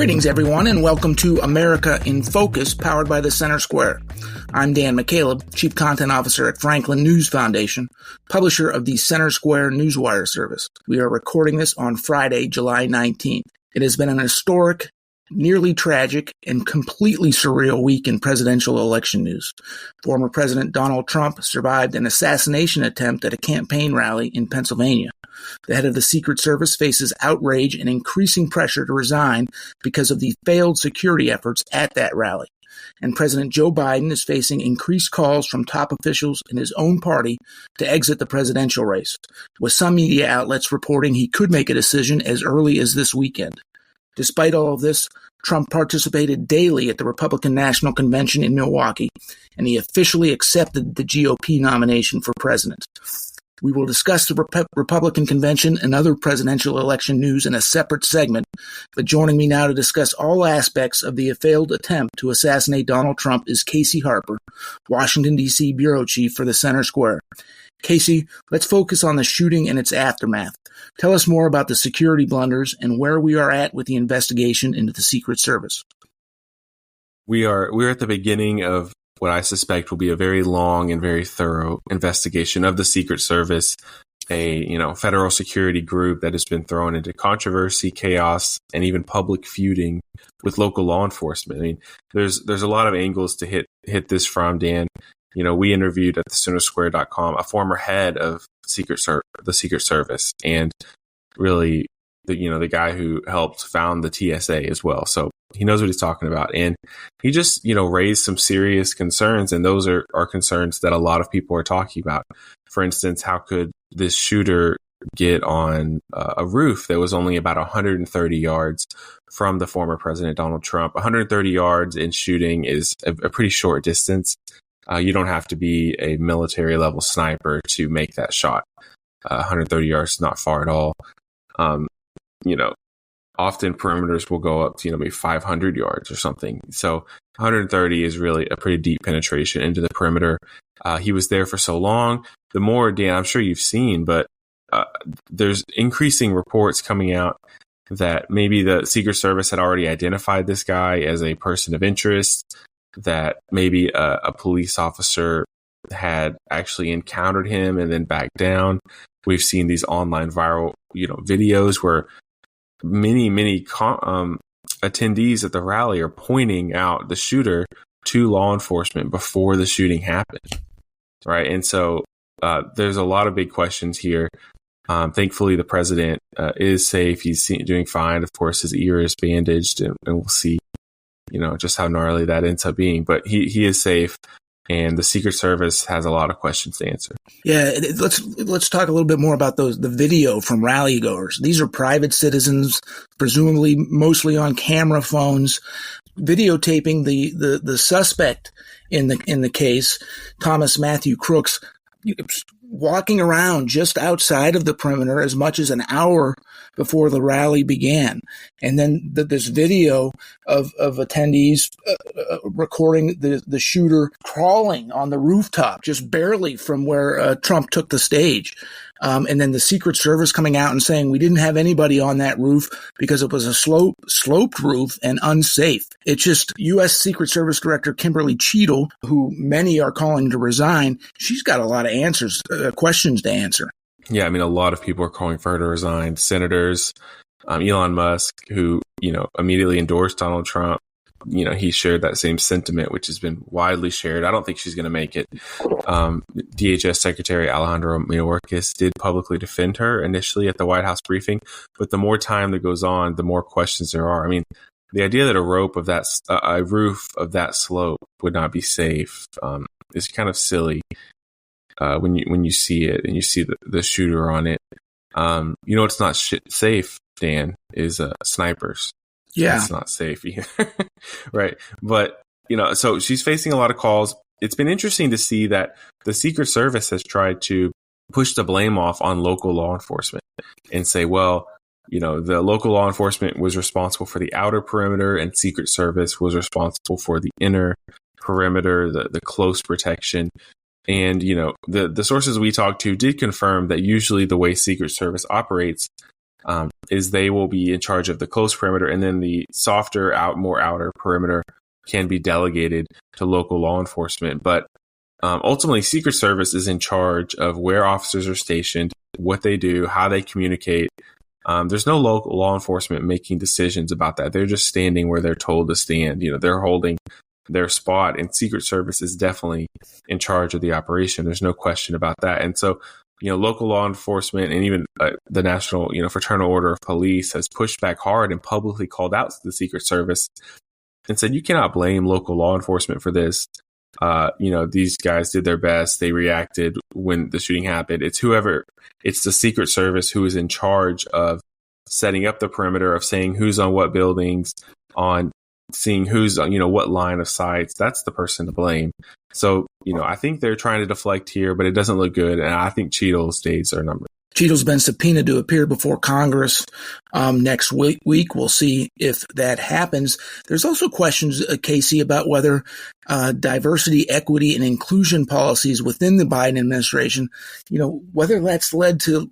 Greetings, everyone, and welcome to America in Focus, powered by the Center Square. I'm Dan McCaleb, Chief Content Officer at Franklin News Foundation, publisher of the Center Square Newswire service. We are recording this on Friday, July 19th. It has been an historic, nearly tragic, and completely surreal week in presidential election news. Former President Donald Trump survived an assassination attempt at a campaign rally in Pennsylvania. The head of the Secret Service faces outrage and increasing pressure to resign because of the failed security efforts at that rally. And President Joe Biden is facing increased calls from top officials in his own party to exit the presidential race, with some media outlets reporting he could make a decision as early as this weekend. Despite all of this, Trump participated daily at the Republican National Convention in Milwaukee, and he officially accepted the GOP nomination for president. We will discuss the Republican convention and other presidential election news in a separate segment, but joining me now to discuss all aspects of the failed attempt to assassinate Donald Trump is Casey Harper, Washington, D.C. Bureau Chief for the Center Square. Casey, let's focus on the shooting and its aftermath. Tell us more about the security blunders and where we are at with the investigation into the Secret Service. We're at the beginning of what I suspect will be a very long and very thorough investigation of the Secret Service, a federal security group that has been thrown into controversy, chaos, and even public feuding with local law enforcement. I mean, there's a lot of angles to hit this from, Dan. We interviewed at thecentersquare.com a former head of the Secret Service, and really the guy who helped found the TSA as well. So he knows what he's talking about. And he just, raised some serious concerns. And those are concerns that a lot of people are talking about. For instance, how could this shooter get on a roof that was only about 130 yards from the former President Donald Trump? 130 yards in shooting is a pretty short distance. You don't have to be a military level sniper to make that shot. 130 yards is not far at all. Often perimeters will go up to, maybe 500 yards or something. So 130 is really a pretty deep penetration into the perimeter. He was there for so long. The more, Dan, I'm sure you've seen, but there's increasing reports coming out that maybe the Secret Service had already identified this guy as a person of interest, that maybe a police officer had actually encountered him and then backed down. We've seen these online viral, videos where many attendees at the rally are pointing out the shooter to law enforcement before the shooting happened. Right. And so there's a lot of big questions here. Thankfully, the president is safe. He's doing fine. Of course, his ear is bandaged, and we'll see, just how gnarly that ends up being. But he is safe. And the Secret Service has a lot of questions to answer. Yeah, let's talk a little bit more about the video from rally goers. These are private citizens, presumably mostly on camera phones, videotaping the suspect in the case, Thomas Matthew Crooks, walking around just outside of the perimeter as much as an hour before the rally began. And then this video of attendees recording the shooter crawling on the rooftop, just barely from where Trump took the stage. And then the Secret Service coming out and saying we didn't have anybody on that roof because it was a sloped roof and unsafe. It's just U.S. Secret Service Director Kimberly Cheatle, who many are calling to resign. She's got a lot of questions to answer. Yeah, I mean, a lot of people are calling for her to resign. Senators, Elon Musk, who, immediately endorsed Donald Trump. He shared that same sentiment, which has been widely shared. I don't think she's going to make it. DHS Secretary Alejandro Mayorkas did publicly defend her initially at the White House briefing, but the more time that goes on, the more questions there are. I mean, the idea that a roof of that slope would not be safe is kind of silly. When you see it and you see the shooter on it, it's not safe, Dan, is snipers. Yeah, it's not safe either. Right. But, so she's facing a lot of calls. It's been interesting to see that the Secret Service has tried to push the blame off on local law enforcement and say, well, the local law enforcement was responsible for the outer perimeter and Secret Service was responsible for the inner perimeter, the close protection. And, the sources we talked to did confirm that usually the way Secret Service operates, is they will be in charge of the close perimeter, and then the softer, more outer perimeter can be delegated to local law enforcement. But ultimately, Secret Service is in charge of where officers are stationed, what they do, how they communicate. There's no local law enforcement making decisions about that. They're just standing where they're told to stand. They're holding their spot, and Secret Service is definitely in charge of the operation. There's no question about that. And so, local law enforcement and even the National, Fraternal Order of Police has pushed back hard and publicly called out the Secret Service and said, you cannot blame local law enforcement for this. These guys did their best. They reacted when the shooting happened. It's the Secret Service who is in charge of setting up the perimeter, of saying who's on what buildings, on seeing who's on, what line of sights. That's the person to blame. So, I think they're trying to deflect here, but it doesn't look good. And I think Cheatle's days are numbered. Cheatle's been subpoenaed to appear before Congress next week. We'll see if that happens. There's also questions, Casey, about whether diversity, equity, and inclusion policies within the Biden administration, whether that's led to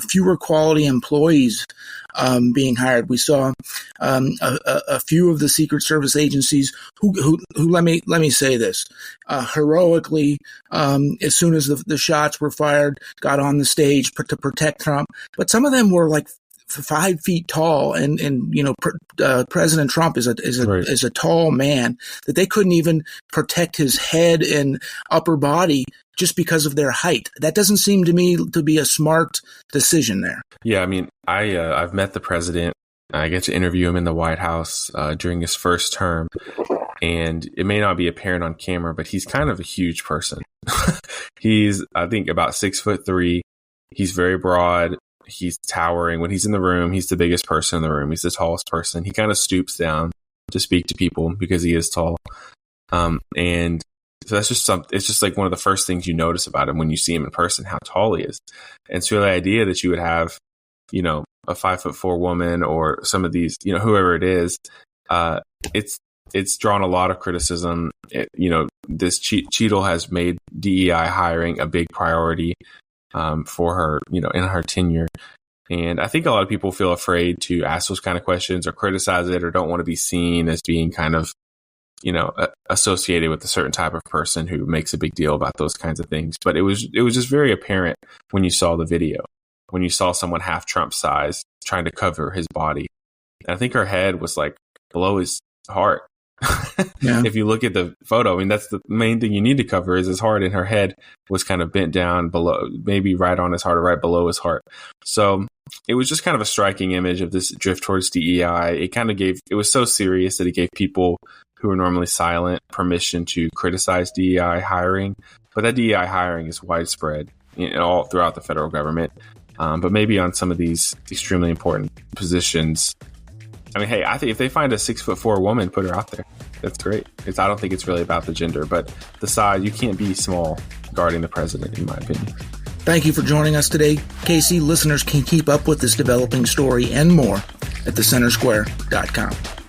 fewer quality employees being hired. We saw a few of the Secret Service agencies who let me say this, heroically, as soon as the shots were fired, got on the stage to protect Trump. But some of them were like 5 feet tall, and President Trump is a tall man, that they couldn't even protect his head and upper body just because of their height. That doesn't seem to me to be a smart decision there. Yeah, I mean, I've met the president. I get to interview him in the White House during his first term, and it may not be apparent on camera, but he's kind of a huge person. He's, I think, about 6'3". He's very broad. He's towering. When he's in the room, he's the biggest person in the room. He's the tallest person. He kind of stoops down to speak to people because he is tall. And so that's just it's just like one of the first things you notice about him when you see him in person, how tall he is. And so the idea that you would have, a 5'4" woman or some of these, whoever it is, it's drawn a lot of criticism. This Cheatle has made DEI hiring a big priority for her, in her tenure. And I think a lot of people feel afraid to ask those kind of questions or criticize it, or don't want to be seen as being kind of, associated with a certain type of person who makes a big deal about those kinds of things. But it was just very apparent when you saw the video, when you saw someone half Trump size trying to cover his body. And I think her head was like below his heart. Yeah. If you look at the photo, I mean, that's the main thing you need to cover is his heart, and her head was kind of bent down below, maybe right on his heart or right below his heart. So it was just kind of a striking image of this drift towards DEI. It was so serious that it gave people who are normally silent permission to criticize DEI hiring. But that DEI hiring is widespread all throughout the federal government. But maybe on some of these extremely important positions. I mean, hey, I think if they find a 6'4" woman, put her out there. That's great. I don't think it's really about the gender, but the size. You can't be small guarding the president, in my opinion. Thank you for joining us today. Casey, listeners can keep up with this developing story and more at thecentersquare.com.